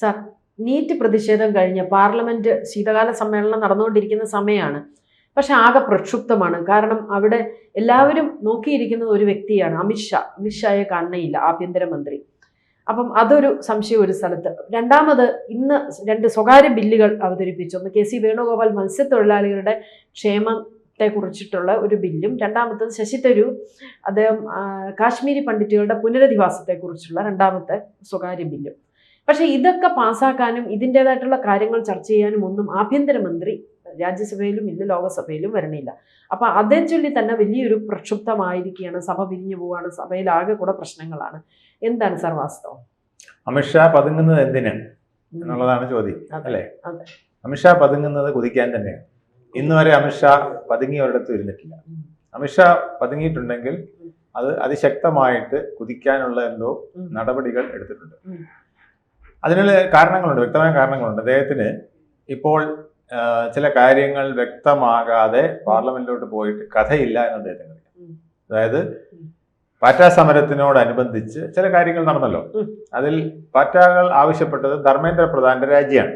Sir, NEET പ്രതിഷേധം കഴിഞ്ഞ് parliament ശീതകാല സമ്മേളനം നടന്നുകൊണ്ടിരിക്കുന്ന സമയമാണ്. പക്ഷെ ആകെ പ്രക്ഷുബ്ധമാണ്. കാരണം അവിടെ എല്ലാവരും നോക്കിയിരിക്കുന്നത് ഒരു വ്യക്തിയാണ്, അമിത്ഷാ. അമിത്ഷായെ കാണുകയില്ല, ആഭ്യന്തരമന്ത്രി. അപ്പം അതൊരു സംശയം ഒരു സ്ഥലത്ത്. രണ്ടാമത് ഇന്ന് 2 സ്വകാര്യ ബില്ലുകൾ അവതരിപ്പിച്ചു. ഒന്ന് KC വേണുഗോപാൽ മത്സ്യത്തൊഴിലാളികളുടെ ക്ഷേമത്തെ കുറിച്ചിട്ടുള്ള ഒരു ബില്ലും, രണ്ടാമത്തത് ശശി തരൂർ അദ്ദേഹം കാശ്മീരി പണ്ഡിറ്റുകളുടെ പുനരധിവാസത്തെക്കുറിച്ചുള്ള രണ്ടാമത്തെ സ്വകാര്യ ബില്ലും. പക്ഷേ ഇതൊക്കെ പാസ്സാക്കാനും ഇതിൻ്റെതായിട്ടുള്ള കാര്യങ്ങൾ ചർച്ച ചെയ്യാനും ഒന്നും ആഭ്യന്തരമന്ത്രി രാജ്യസഭയിലും ഇല്ല, ലോകസഭയിലും വരണില്ല. അപ്പം അതേ ചൊല്ലി തന്നെ വലിയൊരു പ്രക്ഷുബ്ധമായിരിക്കുകയാണ്. സഭ പിരിഞ്ഞു പോവുകയാണ്, സഭയിലാകെ കൂടെ പ്രശ്നങ്ങളാണ്. എന്താണ് സാർ വാസ്തവം? അമിത്ഷാ പതുങ്ങുന്നത് എന്തിന് എന്നുള്ളതാണ് ചോദ്യം, അല്ലേ? അമിത്ഷാ പതുങ്ങുന്നത് കുതിക്കാൻ തന്നെയാണ്. ഇന്ന് വരെ അമിത്ഷാ പതുങ്ങി ഒരിടത്തും ഇരുന്നിട്ടില്ല. അമിത്ഷാ പതുങ്ങിയിട്ടുണ്ടെങ്കിൽ അത് അതിശക്തമായിട്ട് കുതിക്കാനുള്ള എന്തോ നടപടികൾ എടുത്തിട്ടുണ്ട്. അതിനുള്ള കാരണങ്ങളുണ്ട്, വ്യക്തമായ കാരണങ്ങളുണ്ട്. അദ്ദേഹത്തിന് ഇപ്പോൾ ചില കാര്യങ്ങൾ വ്യക്തമാകാതെ പാർലമെന്റിലോട്ട് പോയിട്ട് കഥയില്ല എന്ന് അദ്ദേഹത്തിന് അറിയാം. അതായത് പാറ്റാ സമരത്തിനോടനുബന്ധിച്ച് ചില കാര്യങ്ങൾ നടന്നല്ലോ. അതിൽ പാറ്റാകൾ ആവശ്യപ്പെട്ടത് ധർമ്മേന്ദ്ര പ്രധാന്റെ രാജിയാണ്.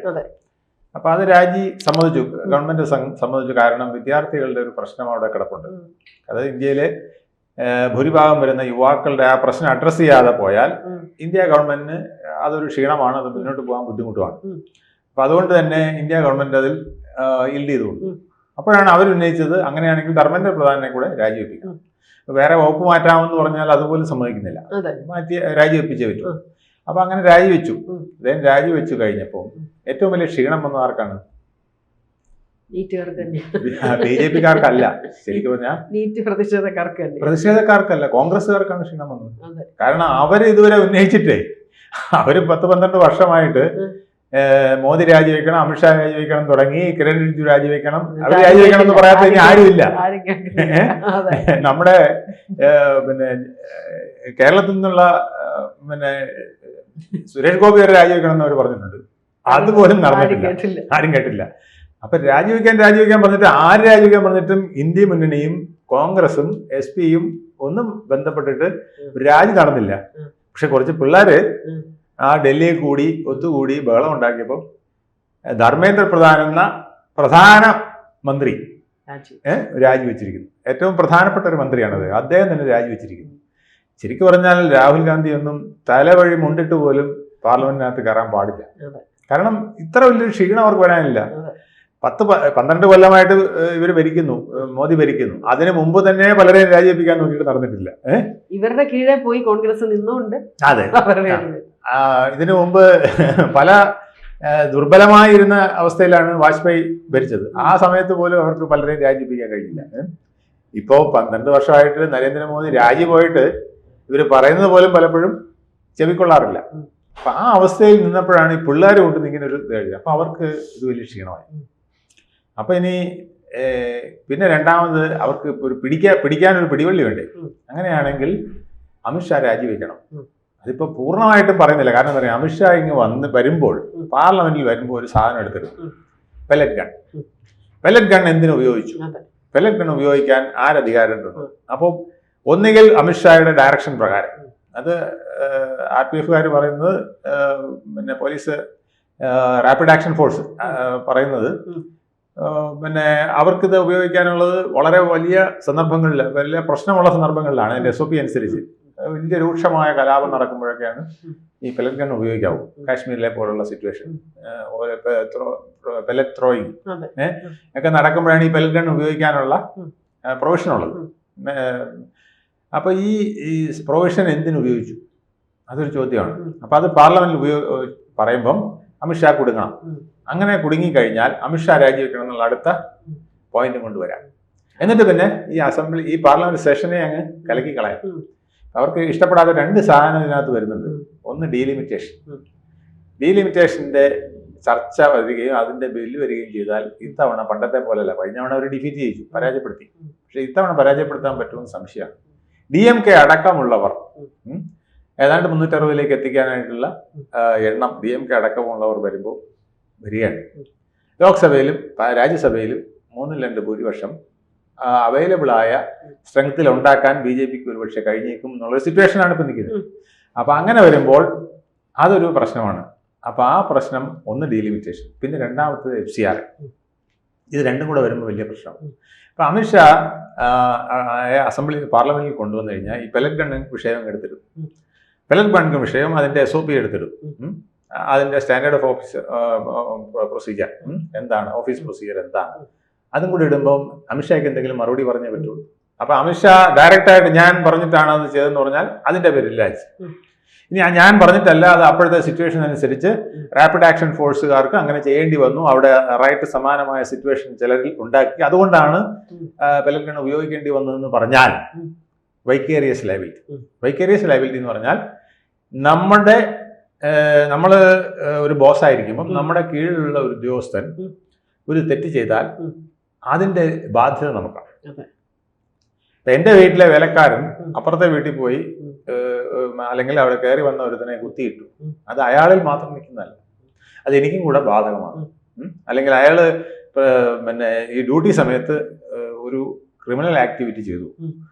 അപ്പൊ അത് രാജി സമ്മതിച്ചു, ഗവൺമെന്റ് സമ്മതിച്ചു. കാരണം വിദ്യാർത്ഥികളുടെ ഒരു പ്രശ്നം അവിടെ കിടപ്പുണ്ട്. അതായത് ഇന്ത്യയിലെ ഭൂരിഭാഗം വരുന്ന യുവാക്കളുടെ ആ പ്രശ്നം അഡ്രസ്സ് ചെയ്യാതെ പോയാൽ ഇന്ത്യ ഗവൺമെന്റിന് അതൊരു ക്ഷീണമാണ്, അത് മുന്നോട്ട് പോകാൻ ബുദ്ധിമുട്ടുമാണ്. അപ്പൊ അതുകൊണ്ട് തന്നെ ഇന്ത്യ ഗവൺമെന്റ് അതിൽ ഈൽഡ് ചെയ്തുകൊണ്ടു. അപ്പോഴാണ് അവർ ഉന്നയിച്ചത് അങ്ങനെയാണെങ്കിൽ ധർമ്മേന്ദ്ര പ്രധാനെ കൂടെ രാജിവെപ്പിക്കാം. വേറെ വകുപ്പ് മാറ്റാമെന്ന് പറഞ്ഞാൽ അതുപോലും സമ്മതിക്കുന്നില്ല, മാറ്റി രാജിവെപ്പിച്ചേ പറ്റൂ. അപ്പൊ അങ്ങനെ രാജിവെച്ചു. അദ്ദേഹം രാജിവെച്ചു കഴിഞ്ഞപ്പോൾ ഏറ്റവും വലിയ ക്ഷീണം വന്ന ആർക്കാണ്? BJP-ക്കാർക്കല്ല, ശരിക്കും പറഞ്ഞാൽ പ്രതിഷേധക്കാർക്കല്ല, കോൺഗ്രസ്സുകാർക്കാണ് ക്ഷീണം വന്നത്. കാരണം അവർ ഇതുവരെ ഉന്നയിച്ചിട്ടേ അവര് 10-12 വർഷമായിട്ട് മോദി രാജിവെക്കണം, അമിത്ഷാ രാജിവെക്കണം തുടങ്ങി, കിരൺ റിജിജു രാജിവെക്കണം, അവർ രാജിവെക്കണം എന്ന് പറയാത്ത ഇനി ആരുമില്ല. നമ്മുടെ പിന്നെ കേരളത്തിൽ നിന്നുള്ള പിന്നെ സുരേഷ് ഗോപി വരെ രാജിവെക്കണം എന്ന് അവർ പറഞ്ഞിട്ടുണ്ട്. അതുപോലും നടന്നിട്ടില്ല, ആരും കേട്ടില്ല. അപ്പൊ രാജിവെക്കാൻ പറഞ്ഞിട്ട് ആര് രാജിവെക്കാൻ പറഞ്ഞിട്ടും ഇന്ത്യ മുന്നണിയും കോൺഗ്രസും SP-യും ഒന്നും ബന്ധപ്പെട്ടിട്ട് രാജി നടന്നില്ല. പക്ഷെ കുറച്ച് പിള്ളേര് ആ ഡൽഹിയിൽ കൂടി ഒത്തുകൂടി ബഹളം ഉണ്ടാക്കിയപ്പോൾ ധർമ്മേന്ദ്ര പ്രധാൻ എന്ന പ്രധാന മന്ത്രി രാജിവെച്ചിരിക്കുന്നു. ഏറ്റവും പ്രധാനപ്പെട്ട ഒരു മന്ത്രിയാണത്, അദ്ദേഹം തന്നെ രാജിവെച്ചിരിക്കുന്നു. ശരിക്കും പറഞ്ഞാൽ രാഹുൽ ഗാന്ധി ഒന്നും തലവഴി മുണ്ടിട്ട് പോലും പാർലമെന്റിനകത്ത് കയറാൻ പാടില്ല. കാരണം ഇത്ര വലിയൊരു ക്ഷീണം അവർക്ക് വരാനില്ല. 10-12 കൊല്ലമായിട്ട് ഇവർ ഭരിക്കുന്നു, മോദി ഭരിക്കുന്നു. അതിന് മുമ്പ് തന്നെ പലരെയും രാജിവെപ്പിക്കാൻ നോക്കിയിട്ട് നടന്നിട്ടില്ല. ഇവരുടെ കീഴെ പോയി കോൺഗ്രസ് നിന്നുകൊണ്ട്. അതെ, ഇതിനു മുമ്പ് പല ദുർബലമായിരുന്ന അവസ്ഥയിലാണ് വാജ്പേയി ഭരിച്ചത്. ആ സമയത്ത് പോലും അവർക്ക് പലരെയും രാജിവെപ്പിക്കാൻ കഴിഞ്ഞില്ല. ഇപ്പോ 12 വർഷമായിട്ട് നരേന്ദ്രമോദി രാജി പോയിട്ട് ഇവർ പറയുന്നത് പോലും പലപ്പോഴും ചെവിക്കൊള്ളാറില്ല. അപ്പൊ ആ അവസ്ഥയിൽ നിന്നപ്പോഴാണ് ഈ പിള്ളേർ കൊണ്ട് നിൽക്കുന്ന ഒരു ഇത്. അപ്പൊ അവർക്ക് ഇത് വലിയ ക്ഷീണമായി. അപ്പൊ ഇനി പിന്നെ രണ്ടാമത് അവർക്ക് ഒരു പിടിക്കാനൊരു പിടിവള്ളി വേണ്ടേ? അങ്ങനെയാണെങ്കിൽ അമിത്ഷാ രാജിവെക്കണം. അതിപ്പോ പൂർണ്ണമായിട്ടും പറയുന്നില്ല. കാരണം എന്താ പറയുക, അമിത്ഷാ ഇങ്ങ് വരുമ്പോൾ പാർലമെന്റിൽ വരുമ്പോൾ ഒരു സാധനം എടുത്തിരുന്നു, പെല്ലറ്റ് ഗൺ. പെല്ലറ്റ് ഗൺ എന്തിനു ഉപയോഗിച്ചു? പെല്ലറ്റ് ഗൺ ഉപയോഗിക്കാൻ ആരധികാരം തന്നു? അപ്പോൾ ഒന്നുകിൽ അമിത്ഷായുടെ ഡയറക്ഷൻ പ്രകാരം, അത് RPF-കാർ പറയുന്നത്, പിന്നെ പോലീസ് റാപ്പിഡ് ആക്ഷൻ ഫോഴ്സ് പറയുന്നത്, പിന്നെ അവർക്കിത് ഉപയോഗിക്കാനുള്ളത് വളരെ വലിയ സന്ദർഭങ്ങളിൽ, വലിയ പ്രശ്നമുള്ള സന്ദർഭങ്ങളിലാണ്. അതിന്റെ SOP അനുസരിച്ച് വലിയ രൂക്ഷമായ കലാപം നടക്കുമ്പോഴൊക്കെയാണ് ഈ പെല്ലറ്റ് ഗൺ ഉപയോഗിക്കാവൂ. കാശ്മീരിലെ പോലുള്ള സിറ്റുവേഷൻ, പെല്ലറ്റ് ത്രോയിങ് ഒക്കെ നടക്കുമ്പോഴാണ് ഈ പെല്ലറ്റ് ഗൺ ഉപയോഗിക്കാനുള്ള പ്രൊവിഷൻ ഉള്ളത്. അപ്പൊ ഈ പ്രൊവിഷൻ എന്തിനുപയോഗിച്ചു? അതൊരു ചോദ്യമാണ്. അപ്പൊ അത് പാർലമെന്റിൽ പറയുമ്പം അമിത്ഷാ കുടുങ്ങണം. അങ്ങനെ കുടുങ്ങിക്കഴിഞ്ഞാൽ അമിത്ഷാ രാജിവെക്കണം എന്നുള്ള അടുത്ത പോയിന്റ് കൊണ്ടുവരാം. എന്നിട്ട് പിന്നെ ഈ പാർലമെന്റ് സെഷനെ അങ്ങ് കലക്കി കളയാം. അവർക്ക് ഇഷ്ടപ്പെടാത്ത 2 സാധനം ഇതിനകത്ത് വരുന്നുണ്ട്. ഒന്ന് ഡീലിമിറ്റേഷൻ. ഡീലിമിറ്റേഷന്റെ ചർച്ച വരികയും അതിന്റെ ബില്ല് വരികയും ചെയ്താൽ ഇത്തവണ പണ്ടത്തെ പോലെയല്ല. കഴിഞ്ഞ തവണ അവർ ഡിഫീറ്റ് ചെയ്യിച്ചു, പരാജയപ്പെടുത്തി. പക്ഷെ ഇത്തവണ പരാജയപ്പെടുത്താൻ പറ്റുമെന്ന് സംശയമാണ്. DMK അടക്കമുള്ളവർ ഏതാണ്ട് 360 എത്തിക്കാനായിട്ടുള്ള എണ്ണം DMK അടക്കമുള്ളവർ വരുമ്പോൾ വരികയാണ്. ലോക്സഭയിലും രാജ്യസഭയിലും 3-2 ഭൂരിപക്ഷം അവൈലബിൾ ആയ സ്ട്രെങ്ത്തിൽ ഉണ്ടാക്കാൻ BJP-ക്ക് ഒരുപക്ഷെ കഴിഞ്ഞേക്കും എന്നുള്ളൊരു സിറ്റുവേഷനാണ് ഇപ്പം നിൽക്കുന്നത്. അപ്പൊ അങ്ങനെ വരുമ്പോൾ അതൊരു പ്രശ്നമാണ്. അപ്പോൾ ആ പ്രശ്നം ഒന്ന് ഡീലിമിറ്റേഷൻ, പിന്നെ രണ്ടാമത്തത് FCR. ഇത് രണ്ടും കൂടെ വരുമ്പോൾ വലിയ പ്രശ്നമാണ്. അപ്പോൾ അമിത്ഷാ പാർലമെന്റിൽ കൊണ്ടുവന്നു കഴിഞ്ഞാൽ ഈ പെലറ്റ് ഗൺ വിഷയം എടുത്തിടും. പെലറ്റ് ഗൺ വിഷയം അതിൻ്റെ SOP എടുത്തിടും. അതിൻ്റെ സ്റ്റാൻഡേർഡ് ഓഫ് ഓഫീസ് പ്രൊസീജിയർ എന്താണ്, ഓഫീസ് പ്രൊസീജിയർ എന്താണ്, അതും കൂടി ഇടുമ്പം അമിത്ഷായ്ക്ക് എന്തെങ്കിലും മറുപടി പറഞ്ഞേ പറ്റുള്ളൂ. അപ്പോൾ അമിത്ഷാ ഡയറക്റ്റായിട്ട് ഞാൻ പറഞ്ഞിട്ടാണ് അത് ചെയ്തതെന്ന് പറഞ്ഞാൽ അതിൻ്റെ പേരില്ല. ഇനി ഞാൻ പറഞ്ഞിട്ടല്ല, അത് അപ്പോഴത്തെ സിറ്റുവേഷൻ അനുസരിച്ച് റാപ്പിഡ് ആക്ഷൻ ഫോഴ്സുകാർക്ക് അങ്ങനെ ചെയ്യേണ്ടി വന്നു, അവിടെ റൈറ്റ് സമാനമായ സിറ്റുവേഷൻ ചിലരിൽ ഉണ്ടാക്കി, അതുകൊണ്ടാണ് പെലറ്റ് ഗൺ ഉപയോഗിക്കേണ്ടി വന്നതെന്ന് പറഞ്ഞാൽ വൈക്കേറിയസ് ലയബിലിറ്റി. വൈക്കേറിയസ് ലയബിലിറ്റി എന്ന് പറഞ്ഞാൽ നമ്മൾ ഒരു ബോസ് ആയിരിക്കുമ്പം നമ്മുടെ കീഴിലുള്ള ഒരു ഉദ്യോഗസ്ഥൻ ഒരു തെറ്റ് ചെയ്താൽ അതിൻ്റെ ബാധ്യത നമുക്കാണ്. ഇപ്പം എൻ്റെ വീട്ടിലെ വേലക്കാരൻ അപ്പുറത്തെ വീട്ടിൽ പോയി അല്ലെങ്കിൽ അവിടെ കയറി വന്ന ഒരുത്തനെ കുത്തിയിട്ടു, അത് അയാളിൽ മാത്രം നിൽക്കുന്നതല്ല, അത് എനിക്കും കൂടെ ബാധകമാണ്. അല്ലെങ്കിൽ അയാൾ പിന്നെ ഈ ഡ്യൂട്ടി സമയത്ത് ഒരു ക്രിമിനൽ ആക്ടിവിറ്റി ചെയ്തു,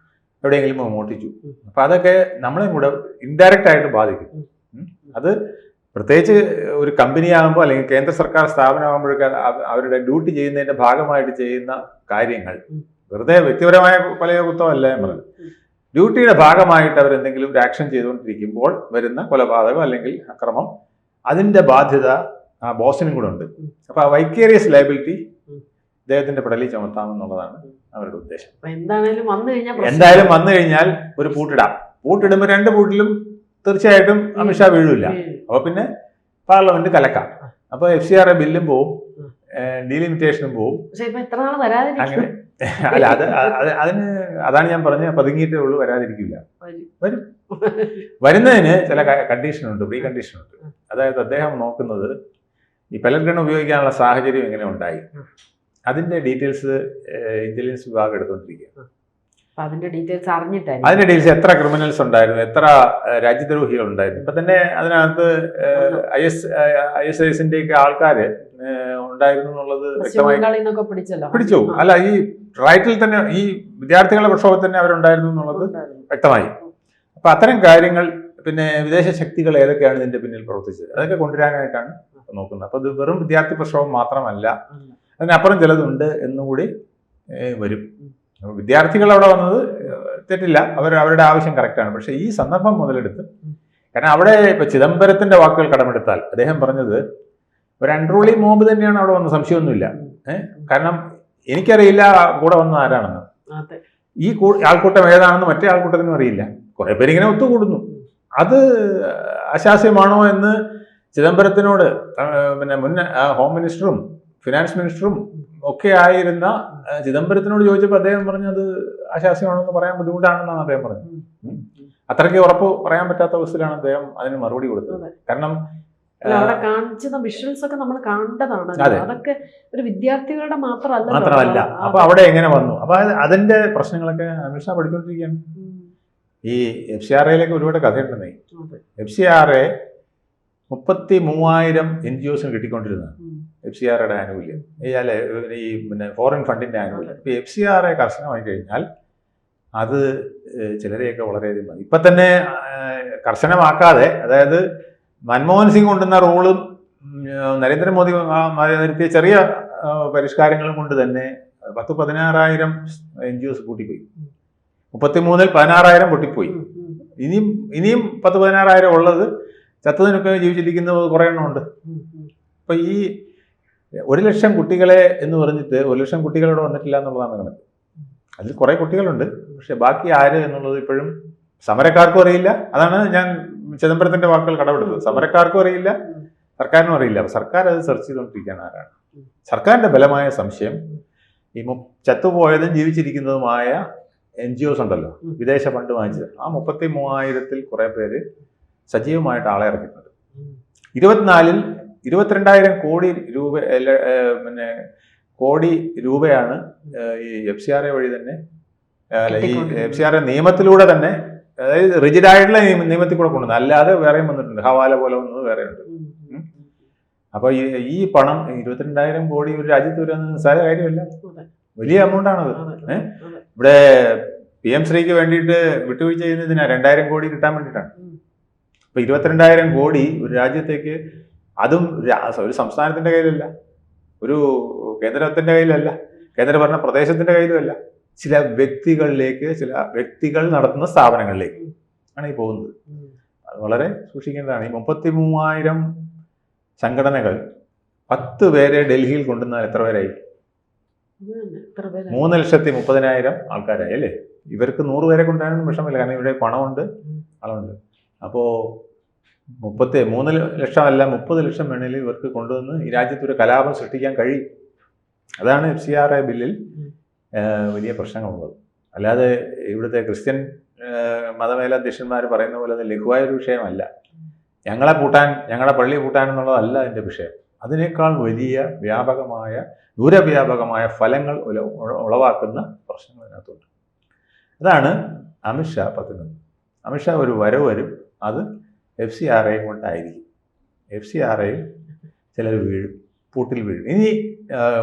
എവിടെയെങ്കിലും മോഷ്ടിച്ചു, അപ്പം അതൊക്കെ നമ്മളെയും കൂടെ ഇൻഡയറക്റ്റ് ആയിട്ട് ബാധിക്കും. അത് പ്രത്യേകിച്ച് ഒരു കമ്പനി ആകുമ്പോൾ അല്ലെങ്കിൽ കേന്ദ്ര സർക്കാർ സ്ഥാപനമാകുമ്പോഴൊക്കെ അവരുടെ ഡ്യൂട്ടി ചെയ്യുന്നതിൻ്റെ ഭാഗമായിട്ട് ചെയ്യുന്ന കാര്യങ്ങൾ വെറുതെ വ്യക്തിപരമായ കൊലയോ കുത്തമല്ല ഞാൻ പറഞ്ഞത്. ഡ്യൂട്ടിയുടെ ഭാഗമായിട്ട് അവരെന്തെങ്കിലും ഒരു ആക്ഷൻ ചെയ്തുകൊണ്ടിരിക്കുമ്പോൾ വരുന്ന കൊലപാതകം അല്ലെങ്കിൽ അക്രമം, അതിൻ്റെ ബാധ്യത ആ ബോസിനും കൂടെ ഉണ്ട്. അപ്പോൾ ആ വൈക്കേറിയസ് ലയബിലിറ്റി അദ്ദേഹത്തിന്റെ പെടലിൽ ചുമത്താമെന്നുള്ളതാണ് അവരുടെ ഉദ്ദേശം. എന്തായാലും വന്നു കഴിഞ്ഞാൽ ഒരു പൂട്ടിടുമ്പോൾ രണ്ട് പൂട്ടിലും തീർച്ചയായിട്ടും അമിത്ഷാ വീഴില്ല. അപ്പോൾ പിന്നെ പാർലമെന്റ് കലക്കാം. അപ്പോൾ FCR ബില്ലും പോവും, ഡീലിമിറ്റേഷനും പോവും. അങ്ങനെ അല്ല, അതിന് അതാണ് ഞാൻ പറഞ്ഞത്, പതുങ്ങിയിട്ടേ ഉള്ളൂ, വരാതിരിക്കില്ല. വരും. വരുന്നതിന് ചില കണ്ടീഷനുണ്ട്, പ്രീ കണ്ടീഷനുണ്ട്. അതായത് അദ്ദേഹം നോക്കുന്നത് ഈ പെലറ്റ് ഗൺ ഉപയോഗിക്കാനുള്ള സാഹചര്യം എങ്ങനെ ഉണ്ടായി, അതിന്റെ ഡീറ്റെയിൽസ് ഇന്റലിജൻസ് വിഭാഗം എടുത്തുകൊണ്ടിരിക്കുക. അതിന്റെ ഡീറ്റെയിൽസ് എത്ര ക്രിമിനൽസ് ഉണ്ടായിരുന്നു, എത്ര രാജ്യദ്രോഹികൾ ഉണ്ടായിരുന്നു. ഇപ്പൊ തന്നെ അതിനകത്ത് ISISന്റെ ഒക്കെ ആൾക്കാര് ഉണ്ടായിരുന്നു എന്നുള്ളത് വ്യക്തമായി പിടിച്ചു. അല്ല, ഈ റൈറ്റിൽ തന്നെ ഈ വിദ്യാർത്ഥികളുടെ പ്രക്ഷോഭത്തിൽ തന്നെ അവരുണ്ടായിരുന്നു എന്നുള്ളത് വ്യക്തമായി. അപ്പൊ അത്തരം കാര്യങ്ങൾ, പിന്നെ വിദേശ ശക്തികൾ ഏതൊക്കെയാണ് ഇതിന്റെ പിന്നിൽ പ്രവർത്തിച്ചത്, അതൊക്കെ കൊണ്ടുവരാനായിട്ടാണ് നോക്കുന്നത്. അപ്പൊ ഇത് വെറും വിദ്യാർത്ഥി പ്രക്ഷോഭം മാത്രമല്ല, അതിനപ്പുറം ചിലതുണ്ട് എന്നുകൂടി വരും. വിദ്യാർത്ഥികൾ അവിടെ വന്നത് തെറ്റില്ല, അവരുടെ ആവശ്യം കറക്റ്റാണ്. പക്ഷെ ഈ സന്ദർഭം മുതലെടുത്ത്, കാരണം അവിടെ ഇപ്പൊ ചിദംബരത്തിന്റെ വാക്കുകൾ കടമെടുത്താൽ അദ്ദേഹം പറഞ്ഞത് ഒരു അൺറൂളി മോബ് തന്നെയാണ് അവിടെ വന്ന, സംശയമൊന്നുമില്ല. കാരണം എനിക്കറിയില്ല കൂടെ വന്ന ആരാണെന്ന്, ഈ ആൾക്കൂട്ടം ഏതാണെന്ന് മറ്റേ ആൾക്കൂട്ടത്തിനും അറിയില്ല. കുറെ പേരിങ്ങനെ ഒത്തുകൂടുന്നു. അത് അശാസ്യമാണോ എന്ന് ചിദംബരത്തിനോട്, പിന്നെ മുൻ ഹോം മിനിസ്റ്ററും ഫിനാൻസ് മിനിസ്റ്ററും ഒക്കെ ആയിരുന്ന ചിദംബരത്തിനോട് ചോദിച്ചപ്പോൾ അദ്ദേഹം പറഞ്ഞത് അശാസ്യമാണെന്ന് പറയാൻ ബുദ്ധിമുട്ടാണെന്നാണ് അദ്ദേഹം പറഞ്ഞത്. അത്രയ്ക്ക് ഉറപ്പ് പറയാൻ പറ്റാത്ത അവസ്ഥയിലാണ് അദ്ദേഹം അതിന് മറുപടി കൊടുത്തത്. കാരണം വിഷ്വൽസ് ഒക്കെ നമ്മൾ കണ്ടതാണ്, അതൊക്കെ ഒരു വിദ്യാർത്ഥികളുടെ മാത്രമല്ല. അപ്പൊ അവിടെ എങ്ങനെ വന്നു, അപ്പൊ അതിന്റെ പ്രശ്നങ്ങളൊക്കെ അമിത്ഷാ പഠിച്ചുകൊണ്ടിരിക്കുകയാണ്. ഈ FCRAയിലേക്ക് ഒരുപാട് കഥയുണ്ടെന്നേ. FCRA 33,000 NGOസിന് കിട്ടിക്കൊണ്ടിരുന്നതാണ് FCRAയുടെ ആനുകൂല്യം, ഈ പിന്നെ ഫോറിൻ ഫണ്ടിന്റെ ആനുകൂല്യം. ഇപ്പൊ FCRA കർശനമായി കഴിഞ്ഞാൽ അത് ചിലരെയൊക്കെ വളരെയധികം മതി. ഇപ്പൊ തന്നെ കർശനമാക്കാതെ, അതായത് മൻമോഹൻ സിംഗ് കൊണ്ടുവന്ന റൂളും നരേന്ദ്രമോദി വരുത്തിയ ചെറിയ പരിഷ്കാരങ്ങളും കൊണ്ട് തന്നെ 10-16,000 NGOs കൂട്ടിപ്പോയി. 33-ൽ 16,000 പൊട്ടിപ്പോയി. ഇനിയും 10-16,000 ഉള്ളത് ചത്തതിനൊക്കെ ജീവിച്ചിരിക്കുന്നത് കുറെ എണ്ണം ഉണ്ട്. അപ്പൊ ഈ 1,00,000 കുട്ടികളെ എന്ന് പറഞ്ഞിട്ട് 1,00,000 കുട്ടികളോട് വന്നിട്ടില്ല എന്നുള്ളതാണ് കണക്ക്. അതിൽ കുറെ കുട്ടികളുണ്ട്, പക്ഷെ ബാക്കി ആര് എന്നുള്ളത് ഇപ്പോഴും സമരക്കാർക്കും അറിയില്ല. അതാണ് ഞാൻ ചിദംബരത്തിന്റെ വാക്കുകൾ കടമെടുത്തത്. സമരക്കാർക്കും അറിയില്ല, സർക്കാരിനും അറിയില്ല. അപ്പൊ സർക്കാർ അത് സെർച്ച് ചെയ്തുകൊണ്ടിരിക്കുകയാണ് ആരാണ്. സർക്കാരിന്റെ ബലമായ സംശയം ഈ ചത്തുപോയതും ജീവിച്ചിരിക്കുന്നതുമായ NGOs ഉണ്ടല്ലോ, വിദേശ ഫണ്ട് വാങ്ങിച്ചത്, ആ 33,000-ൽ കുറെ പേര് സജീവമായിട്ട് ആളെ ഇറക്കുന്നുണ്ട്. 24-ൽ 22,000 കോടി രൂപ, പിന്നെ കോടി രൂപയാണ് ഈ FCRA വഴി തന്നെ, ഈ FCRA നിയമത്തിലൂടെ തന്നെ, അതായത് റിജിഡായിട്ടുള്ള നിയമത്തിൽ കൂടെ കൊണ്ടുവന്നത്, അല്ലാതെ വേറെയും വന്നിട്ടുണ്ട്. ഹവാല പോലെ വന്നത് വേറെയുണ്ട്. അപ്പൊ ഈ പണം 22,000 കോടി ഒരു രാജ്യത്ത് വരുന്ന നിസ്സാര കാര്യമല്ല, വലിയ എമൗണ്ട് ആണത്. ഇവിടെ PM ശ്രീക്ക് വേണ്ടിയിട്ട് വിട്ടുവീഴ്ച ചെയ്യുന്നതിനാ 2,000 കോടി കിട്ടാൻ വേണ്ടിയിട്ടാണ്. ഇപ്പൊ 22,000 കോടി ഒരു രാജ്യത്തേക്ക് അതും ഒരു സംസ്ഥാനത്തിന്റെ കയ്യിലല്ല, ഒരു കേന്ദ്രത്തിന്റെ കയ്യിലല്ല, കേന്ദ്രഭരണ പ്രദേശത്തിന്റെ കയ്യിലുമല്ല, ചില വ്യക്തികളിലേക്ക്, ചില വ്യക്തികൾ നടത്തുന്ന സ്ഥാപനങ്ങളിലേക്ക് ആണ് ഈ പോകുന്നത്. അത് വളരെ സൂക്ഷിക്കേണ്ടതാണ്. ഈ 33,000 സംഘടനകൾ 10 പേരെ ഡൽഹിയിൽ കൊണ്ടുവന്നാൽ എത്ര പേരായി? 3,30,000 ആൾക്കാരായി അല്ലേ? ഇവർക്ക് 100 പേരെ കൊണ്ടുവരാനൊന്നും വിഷമമില്ല, കാരണം ഇവിടെ പണമുണ്ട്, ആളുണ്ട്. അപ്പോൾ 3 ലക്ഷമല്ല 30 ലക്ഷം വേണേൽ ഇവർക്ക് കൊണ്ടുവന്ന് ഈ രാജ്യത്ത് ഒരു കലാപം സൃഷ്ടിക്കാൻ കഴിയും. അതാണ് FCRA ബില്ലിൽ വലിയ പ്രശ്നങ്ങളുള്ളത്. അല്ലാതെ ഇവിടുത്തെ ക്രിസ്ത്യൻ മതമേലധ്യക്ഷന്മാർ പറയുന്ന പോലെ അത് ലഘുവായ ഒരു വിഷയമല്ല. ഞങ്ങളെ പൂട്ടാൻ, ഞങ്ങളുടെ പള്ളി പൂട്ടാൻ എന്നുള്ളതല്ല അതിൻ്റെ വിഷയം. അതിനേക്കാൾ വലിയ വ്യാപകമായ, ദൂരവ്യാപകമായ ഫലങ്ങൾ ഉളവാക്കുന്ന പ്രശ്നങ്ങൾ അതിനകത്തുണ്ട്. അതാണ് അമിത്ഷാ പതുങ്ങുന്നത്. അമിത്ഷാ ഒരു വരവ് വരും, അത് FCRA കൊണ്ടായിരിക്കും. FCRAയിൽ ചിലർ വീഴും, പൂട്ടിൽ വീഴും. ഇനി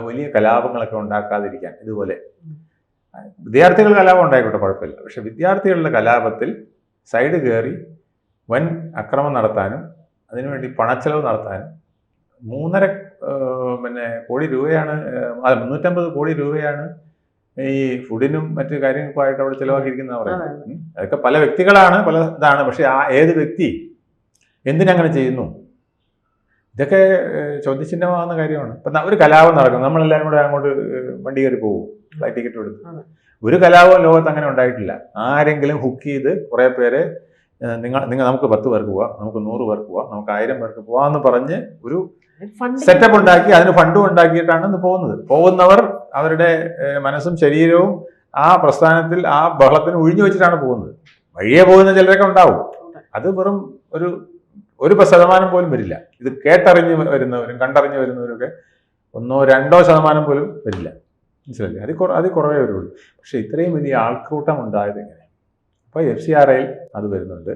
വലിയ കലാപങ്ങളൊക്കെ ഉണ്ടാക്കാതിരിക്കാൻ ഇതുപോലെ വിദ്യാർത്ഥികൾ കലാപം ഉണ്ടായിക്കോട്ടെ, കുഴപ്പമില്ല. പക്ഷെ വിദ്യാർത്ഥികളുടെ കലാപത്തിൽ സൈഡ് കയറി വൻ അക്രമം നടത്താനും അതിനുവേണ്ടി പണച്ചെലവ് നടത്താനും 3.5 കോടി രൂപയാണ്, 350 കോടി രൂപയാണ് ഈ ഫുഡിനും മറ്റു കാര്യങ്ങൾക്കുമായിട്ട് അവിടെ ചിലവാക്കിയിരിക്കുന്ന പറയുന്നത്. അതൊക്കെ പല വ്യക്തികളാണ്, പല ഇതാണ്. പക്ഷെ ഏത് വ്യക്തി എന്തിനങ്ങനെ ചെയ്യുന്നു, ഇതൊക്കെ ചോദ്യചിഹ്നമാകുന്ന കാര്യമാണ്. ഇപ്പം ഒരു കലാപം നടക്കും, നമ്മളെല്ലാവരും കൂടെ അങ്ങോട്ട് വണ്ടി കയറി പോകും, ഫ്ലൈറ്റ് ടിക്കറ്റ് എടുത്ത്. ഒരു കലാപവും ലോകത്ത് അങ്ങനെ ഉണ്ടായിട്ടില്ല. ആരെങ്കിലും ഹുക്ക് ചെയ്ത് കുറേ പേരെ നമുക്ക് 10 പേർക്ക് പോവാം, നമുക്ക് 100 പേർക്ക് പോവാം, നമുക്ക് 1000 പേർക്ക് പോവാമെന്ന് പറഞ്ഞ് ഒരു സെറ്റപ്പ് ഉണ്ടാക്കി, അതിന് ഫണ്ടും ഉണ്ടാക്കിയിട്ടാണ് ഇന്ന് പോകുന്നവർ അവരുടെ മനസ്സും ശരീരവും ആ പ്രസ്ഥാനത്തിൽ, ആ ബഹളത്തിന് ഒഴിഞ്ഞു വെച്ചിട്ടാണ് പോകുന്നത്. വഴിയെ പോകുന്ന ചിലരൊക്കെ ഉണ്ടാവും, അത് വെറും 1% പോലും വരില്ല. ഇത് കേട്ടറിഞ്ഞ് വരുന്നവരും കണ്ടറിഞ്ഞ് വരുന്നവരൊക്കെ 1-2% പോലും വരില്ല. മനസ്സിലല്ലേ? അത് കുറവേ വരുള്ളൂ. പക്ഷെ ഇത്രയും വലിയ ആൾക്കൂട്ടം ഉണ്ടായത് എങ്ങനെ? അപ്പോൾ FCRAയിൽ അത് വരുന്നുണ്ട്.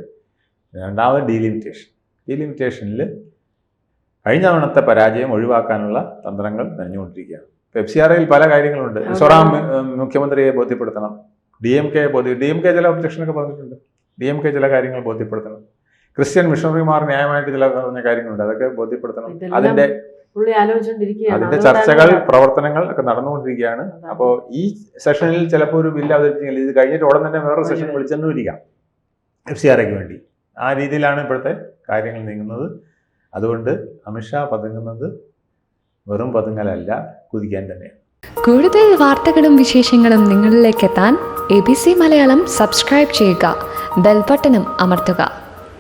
രണ്ടാമത് ഡീലിമിറ്റേഷനിൽ കഴിഞ്ഞ തവണത്തെ പരാജയം ഒഴിവാക്കാനുള്ള തന്ത്രങ്ങൾ നനഞ്ഞുകൊണ്ടിരിക്കുകയാണ്. ഇപ്പോൾ FCRAയിൽ പല കാര്യങ്ങളുണ്ട്. മിസോറാം മുഖ്യമന്ത്രിയെ ബോധ്യപ്പെടുത്തണം, DMK ചില ഒബ്ജക്ഷനൊക്കെ പറഞ്ഞിട്ടുണ്ട്, DMK ചില കാര്യങ്ങൾ ബോധ്യപ്പെടുത്തണം, ക്രിസ്ത്യൻ മിഷണറിമാർ ന്യായമായിട്ട് ചില പറഞ്ഞ കാര്യങ്ങളുണ്ട്, അതൊക്കെ ബോധ്യപ്പെടുത്തണം. അതിന്റെ ചർച്ചകൾ, പ്രവർത്തനങ്ങൾ ഒക്കെ നടന്നുകൊണ്ടിരിക്കുകയാണ്. അപ്പോൾ ഈ സെഷനിൽ ചിലപ്പോൾ ഒരു ബില്ല് അവതരിപ്പിക്കില്ല, ഇത് കഴിഞ്ഞിട്ട് ഉടൻ തന്നെ വേറൊരു സെഷൻ വിളിച്ചെന്നും ഇരിക്കാം FCRAയ്ക്ക് വേണ്ടി. ആ രീതിയിലാണ് ഇപ്പോഴത്തെ കാര്യങ്ങൾ നീങ്ങുന്നത്. അതുകൊണ്ട് അമിത്ഷാ പതുങ്ങുന്നത് വെറും പതുങ്ങലല്ല, കുതിക്കാൻ തന്നെയാണ്. കൂടുതൽ വാർത്തകളും വിശേഷങ്ങളും നിങ്ങളിലേക്ക് എത്താൻ ABC മലയാളം സബ്സ്ക്രൈബ് ചെയ്യുക, ബെൽ ബട്ടണും അമർത്തുക.